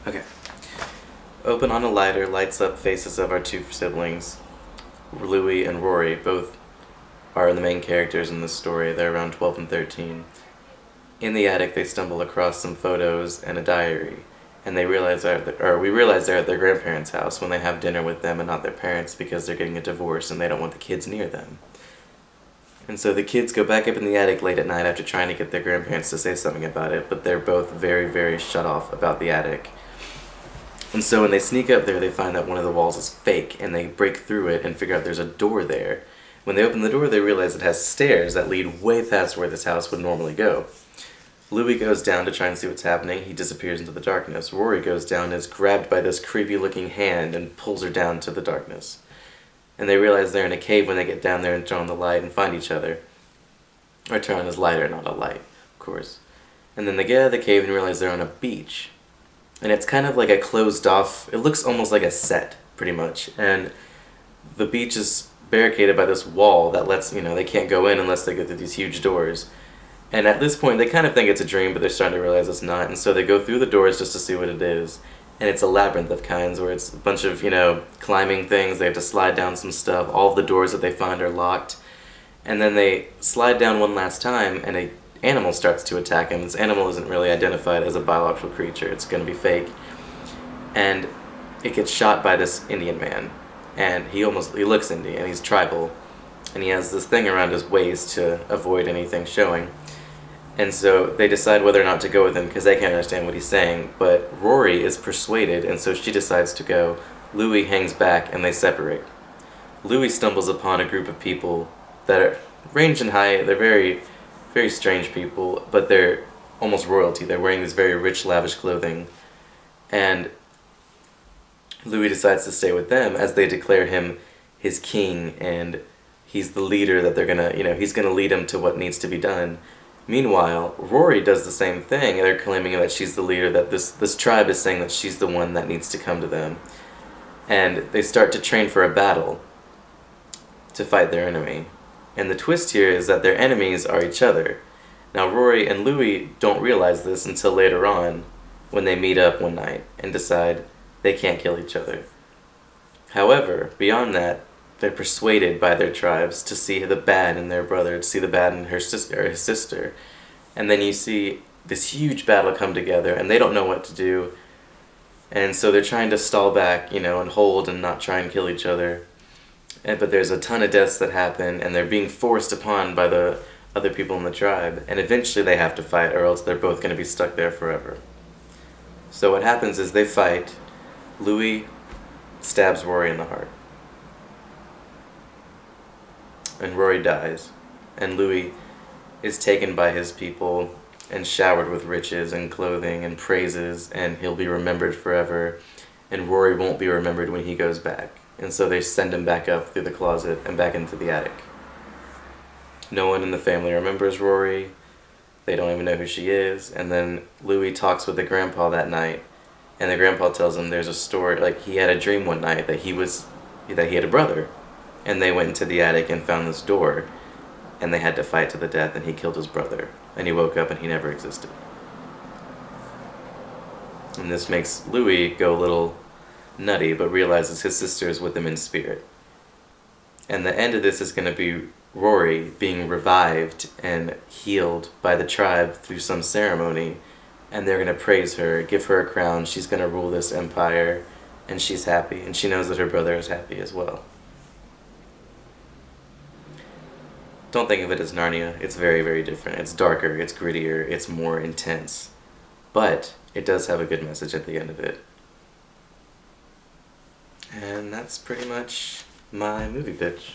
Okay. Open on a lighter lights up faces of our two siblings, Louie and Rory. Both are the main characters in this story. They're around 12 and 13. In the attic, they stumble across some photos and a diary, and we realize they're at their grandparents' house when they have dinner with them and not their parents because they're getting a divorce and they don't want the kids near them. And so the kids go back up in the attic late at night after trying to get their grandparents to say something about it, but they're both very, very shut off about the attic. And so when they sneak up there, they find that one of the walls is fake, and they break through it and figure out there's a door there. When they open the door, they realize it has stairs that lead way past where this house would normally go. Louis goes down to try and see what's happening. He disappears into the darkness. Rory goes down and is grabbed by this creepy-looking hand and pulls her down to the darkness. And they realize they're in a cave when they get down there and turn on the light and find each other. Or turn on his lighter, not a light, of course. And then they get out of the cave and realize they're on a beach. And it's kind of like a closed off, it looks almost like a set, pretty much. And the beach is barricaded by this wall that lets, they can't go in unless they go through these huge doors. And at this point, they kind of think it's a dream, but they're starting to realize it's not. And so they go through the doors just to see what it is. And it's a labyrinth of kinds where it's a bunch of, climbing things. They have to slide down some stuff. All of the doors that they find are locked. And then they slide down one last time, and an animal starts to attack him. This animal isn't really identified as a biological creature. It's going to be fake. And it gets shot by this Indian man. And he looks Indian, and he's tribal. And he has this thing around his waist to avoid anything showing. And so they decide whether or not to go with him because they can't understand what he's saying. But Rory is persuaded, and so she decides to go. Louis hangs back, and they separate. Louis stumbles upon a group of people that range in height. They're very, very strange people, but they're almost royalty. They're wearing this very rich, lavish clothing. And Louis decides to stay with them as they declare him his king, and he's the leader that they're gonna, he's gonna lead them to what needs to be done. Meanwhile, Rory does the same thing. They're claiming that she's the leader, that this tribe is saying that she's the one that needs to come to them. And they start to train for a battle to fight their enemy. And the twist here is that their enemies are each other. Now, Rory and Louis don't realize this until later on when they meet up one night and decide they can't kill each other. However, beyond that, they're persuaded by their tribes to see the bad in their brother, to see the bad in his sister. And then you see this huge battle come together, and they don't know what to do. And so they're trying to stall back, and hold and not try and kill each other. But there's a ton of deaths that happen, and they're being forced upon by the other people in the tribe. And eventually they have to fight, or else they're both going to be stuck there forever. So what happens is they fight. Louis stabs Rory in the heart. And Rory dies, and Louis is taken by his people and showered with riches and clothing and praises, and he'll be remembered forever, and Rory won't be remembered when he goes back. And so they send him back up through the closet and back into the attic. No one in the family remembers Rory. They don't even know who she is. And then Louis talks with the grandpa that night, and the grandpa tells him there's a story, like he had a dream one night that he had a brother. And they went into the attic and found this door, and they had to fight to the death, and he killed his brother. And he woke up and he never existed. And this makes Louis go a little nutty, but realizes his sister is with him in spirit. And the end of this is going to be Rory being revived and healed by the tribe through some ceremony, and they're going to praise her, give her a crown, she's going to rule this empire, and she's happy, and she knows that her brother is happy as well. Don't think of it as Narnia. It's very, very different. It's darker, it's grittier, it's more intense. But it does have a good message at the end of it. And that's pretty much my movie pitch.